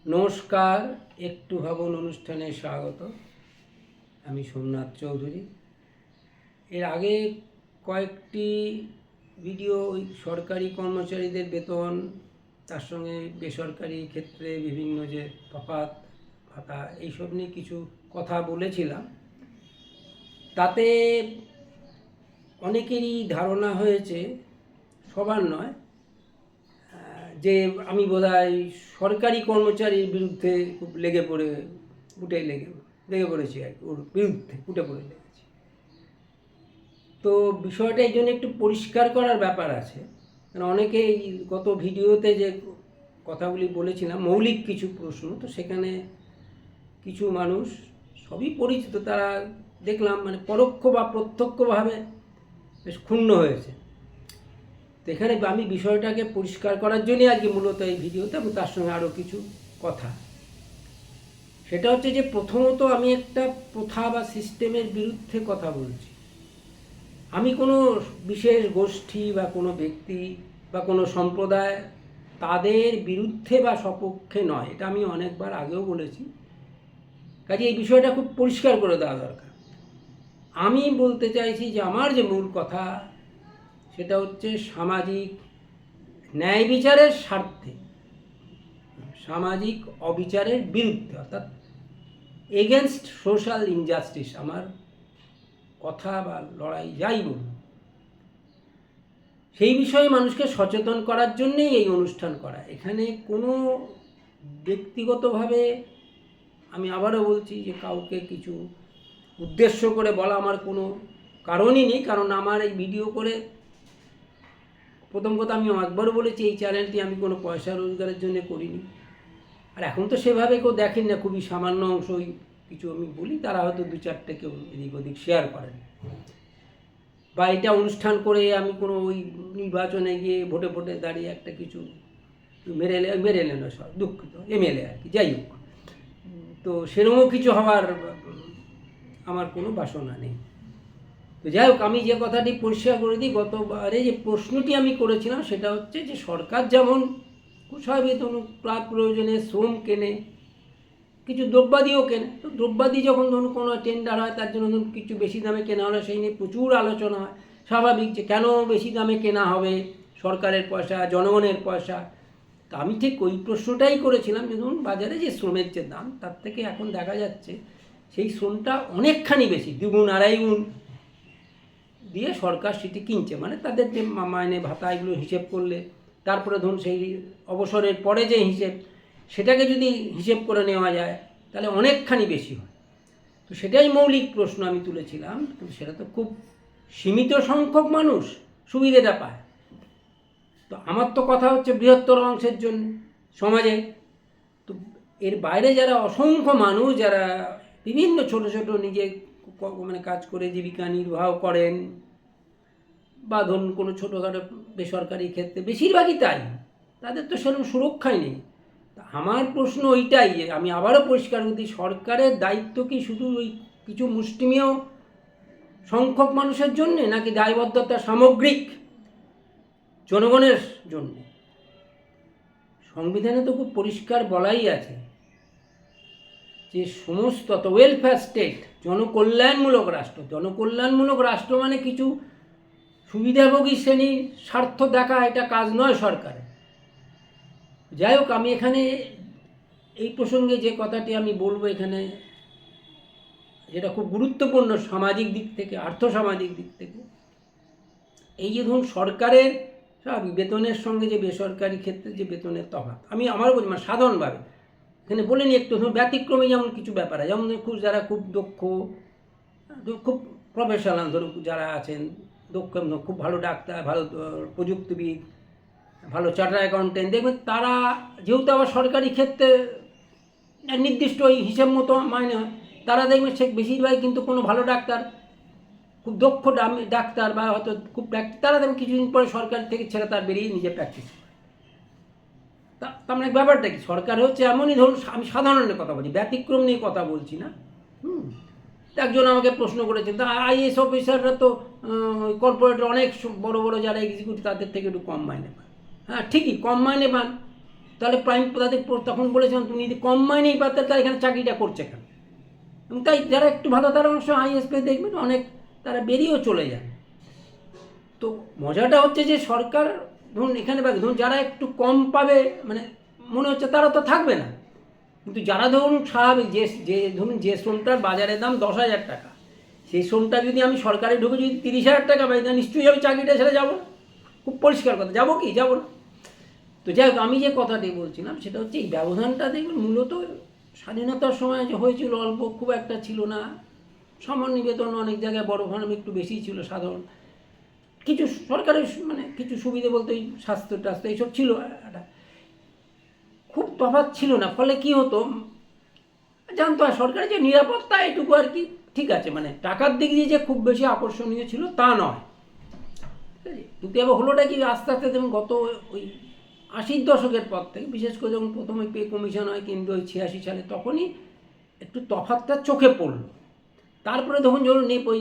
নমস্কার, একটু ভাবুন অনুষ্ঠানে স্বাগত। আমি সোমনাথ চৌধুরী। এর আগে কয়েকটি ভিডিও ওই সরকারি কর্মচারীদের বেতন, তার সঙ্গে বেসরকারি ক্ষেত্রে বিভিন্ন যে তফাৎ ভাতা, এইসব নিয়ে কিছু কথা বলেছিলাম। তাতে অনেকেরই ধারণা হয়েছে, সবার নয়, যে আমি বোধহয় সরকারি কর্মচারীর বিরুদ্ধে খুব লেগে পড়েছি আর কি, ওর বিরুদ্ধে উঠে পড়ে লেগেছি। তো বিষয়টা এই জন্য একটু পরিষ্কার করার ব্যাপার আছে, কারণ অনেকে এই গত ভিডিওতে যে কথাগুলি বলেছিলাম মৌলিক কিছু প্রশ্ন, তো সেখানে কিছু মানুষ, সবই পরিচিত, তারা দেখলাম মানে পরোক্ষ বা প্রত্যক্ষভাবে বেশ ক্ষুণ্ণ হয়েছে। তো এখানে আমি বিষয়টাকে পরিষ্কার করার জন্যই আজকে মূলত এই ভিডিওতে, এবং তার সঙ্গে আরও কিছু কথা। সেটা হচ্ছে যে প্রথমত আমি একটা প্রথা বা সিস্টেমের বিরুদ্ধে কথা বলছি। আমি কোনো বিশেষ গোষ্ঠী বা কোনো ব্যক্তি বা কোনো সম্প্রদায় তাদের বিরুদ্ধে বা সপক্ষে নয়, এটা আমি অনেকবার আগেও বলেছি। কাজে এই বিষয়টা খুব পরিষ্কার করে দেওয়া দরকার। আমি বলতে চাইছি যে আমার যে মূল কথা সেটা হচ্ছে সামাজিক ন্যায় বিচারের স্বার্থে সামাজিক অবিচারের বিরুদ্ধে, অর্থাৎ এগেনস্ট সোশ্যাল ইনজাস্টিস আমার কথা বা লড়াই, যাই বলুন, সেই বিষয়ে মানুষকে সচেতন করার জন্যেই এই অনুষ্ঠান করা। এখানে কোনো ব্যক্তিগতভাবে, আমি আবারও বলছি যে কাউকে কিছু উদ্দেশ্য করে বলা আমার কোনো কারণই নেই, কারণ আমার এই ভিডিও করে, প্রথম কথা আমি একবারও বলেছি এই চ্যানেলটি আমি কোনো পয়সা রোজগারের জন্য করিনি। আর এখন তো সেভাবে কেউ দেখেন না, খুবই সামান্য অংশই কিছু আমি বলি, তারা হয়তো দু চারটে কেউ এদিক ওদিক শেয়ার করেন, বা এটা অনুষ্ঠান করে আমি কোনো ওই নির্বাচনে গিয়ে ভোটে দাঁড়িয়ে একটা কিছু মেরে এলে না, সব দুঃখিত, এমএলএ আর কি, যাই হোক। তো সেরকমও কিছু হওয়ার আমার কোনো বাসনা নেই। তো যাই হোক, আমি যে কথাটি পরিষ্কার করে দিই, গতবারে যে প্রশ্নটি আমি করেছিলাম সেটা হচ্ছে যে সরকার যেমন স্বাভাবিক প্রায় প্রয়োজনে শ্রম কেনে, কিছু দ্রব্যাদিও কেনে। তো দ্রব্যাদি যখন ধরুন কোনো টেন্ডার হয়, তার জন্য ধরুন কিছু বেশি দামে কেনা হলে সেই নিয়ে প্রচুর আলোচনা হয়। স্বাভাবিক যে কেন বেশি দামে কেনা হবে, সরকারের পয়সা, জনগণের পয়সা। তা আমি ঠিক ওই প্রশ্নটাই করেছিলাম যে ধরুন বাজারে যে শ্রমের যে দাম, তার থেকে এখন দেখা যাচ্ছে সেই শ্রমটা অনেকখানি বেশি, দ্বিগুণ আড়াই গুণ দিয়ে সরকার সেটি কিনছে। মানে তাদের যে মাইনে ভাতা এগুলো হিসেব করলে, তারপরে ধরুন সেই অবসরের পরে যে হিসেব, সেটাকে যদি হিসেব করে নেওয়া যায় তাহলে অনেকখানি বেশি হয়। তো সেটাই মৌলিক প্রশ্ন আমি তুলেছিলাম, কিন্তু সেটা তো খুব সীমিত সংখ্যক মানুষ সুবিধাটা পায়। তো আমার তো কথা হচ্ছে বৃহত্তর অংশের জন্য সমাজে। তো এর বাইরে যারা অসংখ্য মানুষ, যারা বিভিন্ন ছোট ছোট নিজে মানে কাজ করে জীবিকা নির্বাহ করেন, বা ধরুন কোনো ছোটোখাটো বেসরকারি ক্ষেত্রে, বেশিরভাগই তাই, তাদের তো সেরকম সুরক্ষাই নেই। তা আমার প্রশ্ন ওইটাই, যে আমি আবারও পরিষ্কার করছি, সরকারের দায়িত্ব কি শুধু ওই কিছু মুষ্টিমেয় সংখ্যক মানুষের জন্যে, নাকি দায়বদ্ধতা সামগ্রিক জনগণের জন্যে? সংবিধানে তো খুব পরিষ্কার বলাই আছে যে সমস্ত ওয়েলফেয়ার স্টেট, জনকল্যাণমূলক রাষ্ট্র। জনকল্যাণমূলক রাষ্ট্র মানে কিছু সুবিধাভোগী শ্রেণীর স্বার্থ দেখা, এটা কাজ নয় সরকারের। যাই হোক, আমি এখানে এই প্রসঙ্গে যে কথাটি আমি বলবো এখানে, যেটা খুব গুরুত্বপূর্ণ সামাজিক দিক থেকে, আর্থসামাজিক দিক থেকে, এই যে ধরুন সরকারের স্বাভাবিক বেতনের সঙ্গে যে বেসরকারি ক্ষেত্রে যে বেতনের তফাৎ, আমি আমারও বলি মানে সাধারণভাবে এখানে বলিনি, একটু ধরুন ব্যতিক্রমী যেমন কিছু ব্যাপার আছে, যেমন খুব যারা খুব দক্ষ, খুব প্রফেশনাল ধরুন যারা আছেন, দক্ষ, খুব ভালো ডাক্তার, ভালো প্রযুক্তিবিদ, ভালো চার্টার অ্যাকাউন্টেন্ট, দেখবেন তারা যেহেতু আবার সরকারি ক্ষেত্রে নির্দিষ্ট ওই হিসেব মতো মাইনে হয়, তারা দেখবেন সে বেশিরভাগই কিন্তু কোনো ভালো ডাক্তার, খুব দক্ষ ডাক্তার, বা হয়তো খুব তারা দেখবেন কিছুদিন পরে সরকার থেকে ছেড়ে তার বেরিয়ে নিজে প্র্যাকটিস করে। তার মানে ব্যাপারটা কি, সরকার হচ্ছে এমনই, ধরুন আমি সাধারণের কথা বলছি, ব্যতিক্রম নিয়ে কথা বলছি না। একজন আমাকে প্রশ্ন করেছেন, তা আইএস অফিসাররা তো কর্পোরেটের অনেক বড় বড় যারা এক্সিকিউটিভ, তাদের থেকে একটু কম মাইনে পান। হ্যাঁ ঠিকই, কম মাইনে পান, তাহলে তাদের তখন বলেছিলাম তুমি যদি কম মাইনেই পাতে তাহলে এখানে চাকরিটা করছে কেন। এবং তাই যারা একটু ভালো তারা অংশ আইএসপি দেখবেন অনেক তারা বেরিয়েও চলে যায়। তো মজাটা হচ্ছে যে সরকার ধরুন এখানে ধরুন যারা একটু কম পাবে মানে মনে হচ্ছে তারা তো থাকবে না, কিন্তু যারা ধরুন স্বাভাবিক যে ধরুন যে শ্রমটার বাজারের দাম 10,000 টাকা, সেই শ্রমটা যদি আমি সরকারে ঢুকে যদি 30,000 টাকা পাই তাহলে নিশ্চয়ই আমি চাকরিটা ছেড়ে যাবো না। খুব পরিষ্কার কথা, যাবো কি যাবো না। তো যাই হোক, আমি যে কথাটি বলছিলাম সেটা হচ্ছে এই ব্যবধানটা দেখবেন মূলত স্বাধীনতার সময় যে হয়েছিল অল্প খুব একটা ছিল না, সামান্য বেতন অনেক জায়গায় বড় ফার্ম একটু বেশিই ছিল, সাধারণ কিছু সরকারের মানে কিছু সুবিধে বলতে ওই স্বাস্থ্য টাস্থ্য এইসব ছিল, একটা খুব তফাৎ ছিল না। ফলে কি হতো জানতো, আর সরকারের যে নিরাপত্তা এটুকু আর কি ঠিক আছে, মানে টাকার দিক দিয়ে যে খুব বেশি আকর্ষণীয় ছিল তা নয়। কিন্তু এবার হলোটা কি আস্তে আস্তে যেমন গত ওই 80-র দশকের পর থেকে, বিশেষ করে যখন প্রথমে পে কমিশন হয় কিন্তু ওই 86 সালে, তখনই একটু তফাৎটা চোখে পড়লো। তারপরে যখন ওই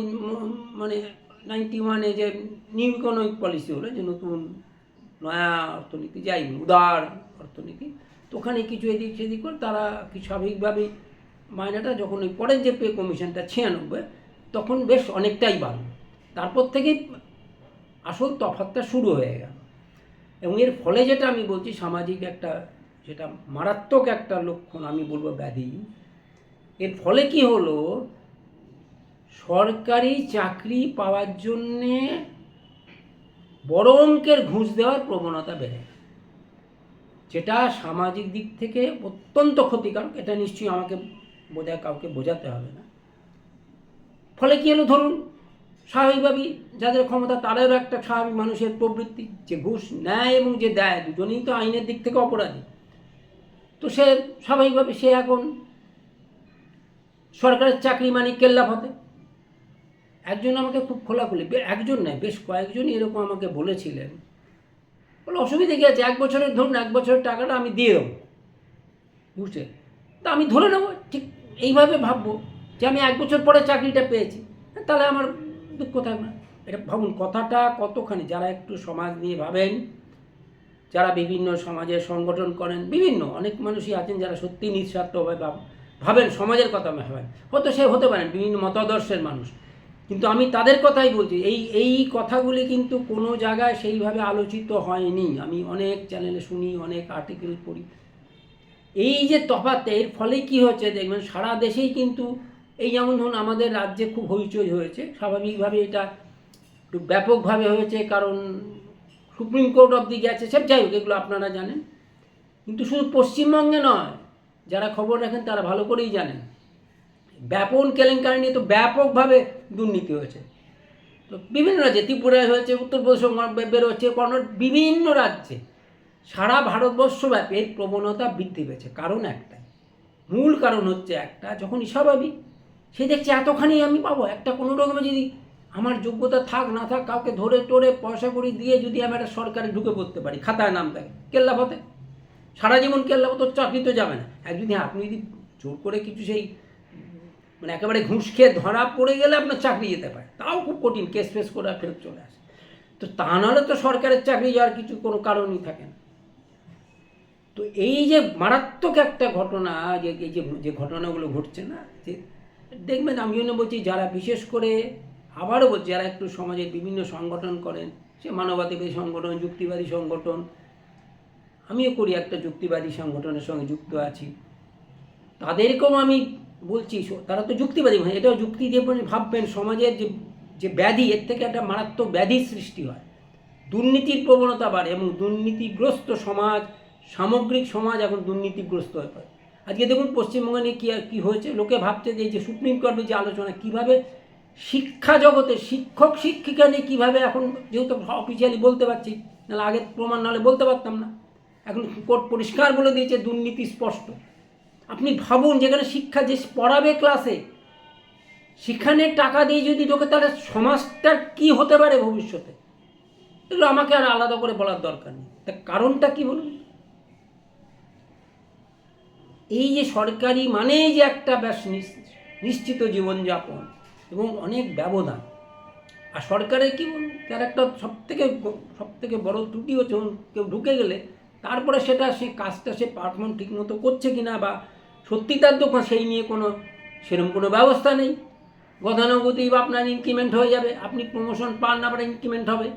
মানে 91-এ যে নিউ ইকোনমিক পলিসি হলো, যে নতুন নয়া অর্থনীতি যাই উদার অর্থনীতি, তো ওখানে কিছু এদিক সেদিক করে তারা কিছু স্বাভাবিকভাবেই মাইনেটা যখন ওই পরের যে পে কমিশনটা 96, তখন বেশ অনেকটাই বাড়লো। তারপর থেকেই আসল তফাৎটা শুরু হয়ে গেল। এবং এর ফলে যেটা আমি বলছি সামাজিক একটা যেটা মারাত্মক একটা লক্ষণ আমি বলবো ব্যাধি, এর ফলে কি হলো সরকারি চাকরি পাওয়ার জন্যে বড় অঙ্কের ঘুষ দেওয়ার প্রবণতা বেড়ে, যেটা সামাজিক দিক থেকে অত্যন্ত ক্ষতিকারক। এটা নিশ্চয়ই আমাকে কাউকে বোঝাতে হবে না। ফলে কি হলো ধরুন স্বাভাবিকভাবেই যাদের ক্ষমতা তাদেরও একটা স্বাভাবিক মানুষের প্রবৃত্তি, যে ঘুষ নেয় এবং যে দেয় দুজনেই তো আইনের দিক থেকে অপরাধী। তো সে স্বাভাবিকভাবে সে এখন সরকারের চাকরি মানে কেল্লাফতে। একজন আমাকে খুব খোলাখুলি, একজন নয় বেশ কয়েকজনই এরকম আমাকে বলেছিলেন, বলে অসুবিধে কী আছে, 1 বছরের ধরুন 1 বছরের টাকাটা আমি দিয়ে দেবো, বুঝছে। তা আমি ধরে নেবো, ঠিক এইভাবে ভাববো যে আমি 1 বছর পরে চাকরিটা পেয়েছি, তাহলে আমার দুঃখ থাকবে না। এটা ভাবুন কথাটা কতখানি, যারা একটু সমাজ নিয়ে ভাবেন, যারা বিভিন্ন সমাজের সংগঠন করেন, বিভিন্ন অনেক মানুষই আছেন যারা সত্যি নিঃস্বার্থভাবে ভাবেন সমাজের কথা ভাবেন, হয়তো সে হতে পারেন বিভিন্ন মতাদর্শের মানুষ, কিন্তু আমি তাদের কথাই বলছি। এই কথাগুলি কিন্তু কোনো জায়গায় সেইভাবে আলোচিত হয়নি। আমি অনেক চ্যানেলে শুনি, অনেক আর্টিকেল পড়ি। এই যে তফাৎ, এর ফলে কি হচ্ছে দেখবেন সারা দেশেই কিন্তু এই যেমন ধরুন আমাদের রাজ্যে খুব হইচই হয়েছে, স্বাভাবিকভাবে এটা একটু ব্যাপকভাবে হয়েছে, কারণ সুপ্রিম কোর্ট অবধি গেছে, সব যাই হোক এগুলো আপনারা জানেন। কিন্তু শুধু পশ্চিমবঙ্গে নয়, যারা খবর রাখেন তারা ভালো করেই জানেন, ব্যাপক কেলেঙ্কারি নিয়ে তো ব্যাপকভাবে দুর্নীতি হয়েছে। তো বিভিন্ন রাজ্যে, ত্রিপুরায় হয়েছে, উত্তরপ্রদেশ বেরোচ্ছে, কর্ণাটক, বিভিন্ন রাজ্যে, সারা ভারতবর্ষব্যাপী এর প্রবণতা বৃদ্ধি পেয়েছে। কারণ একটাই, মূল কারণ হচ্ছে একটা, যখনই স্বাভাবিক সে দেখছে এতখানি আমি পাবো, একটা কোনো রকমে যদি আমার যোগ্যতা থাক না থাক কাউকে ধরে টোরে পয়সা করে দিয়ে যদি আমি একটা সরকারে ঢুকে পড়তে পারি, খাতায় নাম থাকে, কেল্লাফতে সারা জীবন কেল্লাফতে, চাকরি তো যাবে না। যদি আপনি যদি জোর করে কিছু সেই মানে একেবারে ঘুষ খেয়ে ধরা পড়ে গেলে আপনার চাকরি যেতে পারে, তাও খুব কঠিন, কেস ফেস করে ফেরত চলে আসে। তো তা নাহলে তো সরকারের চাকরি যাওয়ার কিছু কোনো কারণই থাকে না। তো এই যে মারাত্মক একটা ঘটনা, এই যে ঘটনাগুলো ঘটছে না, যে দেখবেন আমি জন্য বলছি যারা বিশেষ করে আবারও বলছি যারা একটু সমাজের বিভিন্ন সংগঠন করেন, সে মানবাধিকারী সংগঠন, যুক্তিবাদী সংগঠন, আমিও করি একটা যুক্তিবাদী সংগঠনের সঙ্গে যুক্ত আছি, তাদেরকেও আমি বলছি তারা তো যুক্তিবাদী, এটাও যুক্তি দিয়ে ভাববেন সমাজের যে ব্যাধি, এর থেকে একটা মারাত্মক ব্যাধির সৃষ্টি হয়, দুর্নীতির প্রবণতা বাড়ে এবং দুর্নীতিগ্রস্ত সমাজ, সামগ্রিক সমাজ এখন দুর্নীতিগ্রস্ত হয়ে পড়ে। আজকে দেখুন পশ্চিমবঙ্গে নিয়ে কী হয়েছে, লোকে ভাবছে যে এই যে সুপ্রিম কোর্টের যে আলোচনা, কীভাবে শিক্ষা জগতে শিক্ষক শিক্ষিকা নিয়ে কীভাবে এখন, যেহেতু অফিসিয়ালি বলতে পারছি, নাহলে আগে প্রমাণ নাহলে বলতে পারতাম না, এখন কোর্ট পরিষ্কার বলে দিয়েছে দুর্নীতি স্পষ্ট। আপনি ভাবুন যেখানে শিক্ষা যে পড়াবে ক্লাসে, সেখানে টাকা দিয়ে যদি ঢোকে তাহলে সমাজটার কি হতে পারে ভবিষ্যতে, এগুলো আমাকে আর আলাদা করে বলার দরকার নেই। তা কারণটা কি বলুন, এই যে সরকারি মানেই যে একটা বেশ নিশ্চিত জীবনযাপন এবং অনেক ব্যবধান, আর সরকারের কি বলুন তার একটা সব থেকে বড় ত্রুটি হচ্ছে কেউ ঢুকে গেলে তারপরে সেটা সে কাজটা সে পারফর্ম ঠিকমতো করছে কিনা বা সত্যি তার দোকান সেই নিয়ে সেরকম কোনো ব্যবস্থা নেই। গতানুগতিক আপনার ইনক্রিমেন্ট হয়ে যাবে, আপনি প্রমোশন পান না আবার ইনক্রিমেন্ট হবে।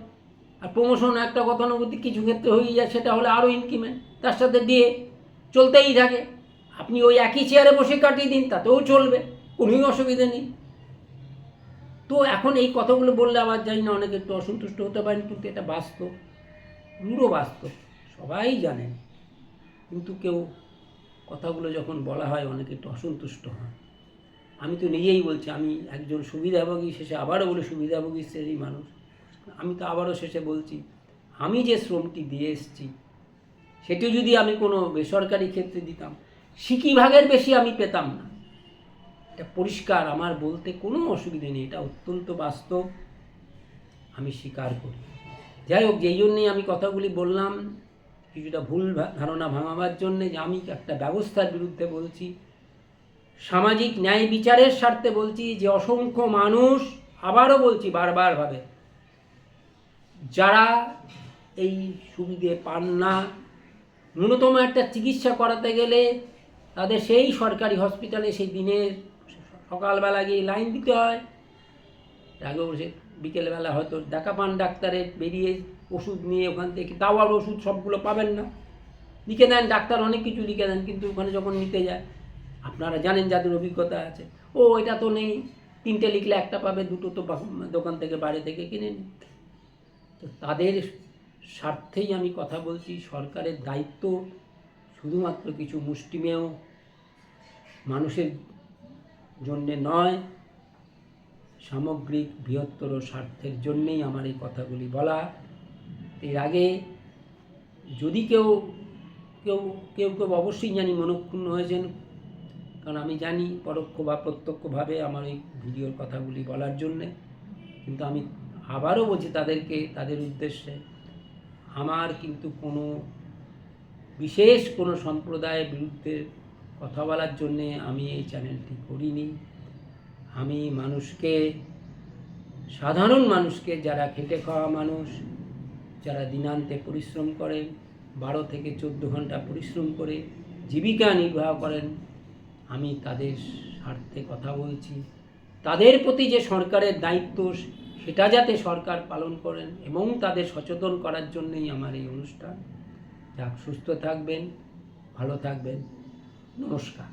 আর প্রমোশন একটা গতানুগতিক কিছু ক্ষেত্রে হয়ে যায়, সেটা হলে আরও ইনক্রিমেন্ট তার সাথে দিয়ে চলতেই থাকে। আপনি ওই একই চেয়ারে বসে কাটিয়ে দিন, তাতেও চলবে, কোনোই অসুবিধে নেই। তো এখন এই কথাগুলো বললে আবার জানি না অনেকে একটু অসন্তুষ্ট হতে পারেন, কিন্তু এটা বাস্তব, পুরো বাস্তব, সবাই জানেন। কিন্তু কেউ কথাগুলো যখন বলা হয় অনেকে একটু অসন্তুষ্ট হয়। আমি তো নিজেই বলছি, আমি একজন সুবিধাভোগী, শেষে আবারও বলি সুবিধাভোগী শ্রেণীর মানুষ। আমি তো আবারও শেষে বলছি, আমি যে শ্রমটি দিয়ে এসেছি সেটি যদি আমি কোনো বেসরকারি ক্ষেত্রে দিতাম, সিকিভাগের বেশি আমি পেতাম না। এটা পরিষ্কার, আমার বলতে কোনো অসুবিধে নেই, এটা অত্যন্ত বাস্তব, আমি স্বীকার করি। যাই হোক, যেই জন্যেই আমি কথাগুলি বললাম, কিছুটা ভুল ধারণা ভাঙাবার জন্যে, যে আমি একটা ব্যবস্থার বিরুদ্ধে বলছি, সামাজিক ন্যায় বিচারের স্বার্থে বলছি, যে অসংখ্য মানুষ, আবারও বলছি বারবারভাবে, যারা এই সুবিধে পান না, ন্যূনতম একটা চিকিৎসা করাতে গেলে তাদের সেই সরকারি হসপিটালে সেই দিনের সকালবেলা গিয়ে লাইন দিতে হয়, আগেও সে বিকেলবেলা হয়তো দেখা পান ডাক্তারের, বেরিয়ে ওষুধ নিয়ে ওখান থেকে, তাও আর ওষুধ সবগুলো পাবেন না, লিখে দেন ডাক্তার, অনেক কিছু লিখে দেন, কিন্তু ওখানে যখন নিতে যায়, আপনারা জানেন যাদের অভিজ্ঞতা আছে, ও এটা তো নেই, 3টে লিখলে 1টা পাবে, 2টো তো দোকান থেকে বাইরে থেকে কিনে নিন। তো তাদের স্বার্থেই আমি কথা বলছি। সরকারের দায়িত্ব শুধুমাত্র কিছু মুষ্টিমেয় মানুষের জন্যে নয়, সামগ্রিক বৃহত্তর স্বার্থের জন্যেই আমার এই কথাগুলি বলা। এর আগে যদি কেউ অবশ্যই জানি মনক্ষুণ্ণ হয়েছেন, কারণ আমি জানি পরোক্ষ বা প্রত্যক্ষভাবে আমার এই ভিডিওর কথাগুলি বলার জন্যে, কিন্তু আমি আবারও বলছি তাদের উদ্দেশ্যে, আমার কিন্তু কোনো বিশেষ কোনো সম্প্রদায়ের বিরুদ্ধে কথা বলার জন্যে আমি এই চ্যানেলটি করিনি। আমি সাধারণ মানুষকে, যারা খেটে খাওয়া মানুষ, যারা দিনান্তে পরিশ্রম করেন, 12 থেকে 14 ঘন্টা পরিশ্রম করে জীবিকা নির্বাহ করেন, আমি তাদের স্বার্থে কথা বলছি। তাদের প্রতি যে সরকারের দায়িত্ব, সেটা যাতে সরকার পালন করেন, এবং তাদের সচেতন করার জন্যই আমার এই অনুষ্ঠান। যাক, সুস্থ থাকবেন, ভালো থাকবেন, নমস্কার।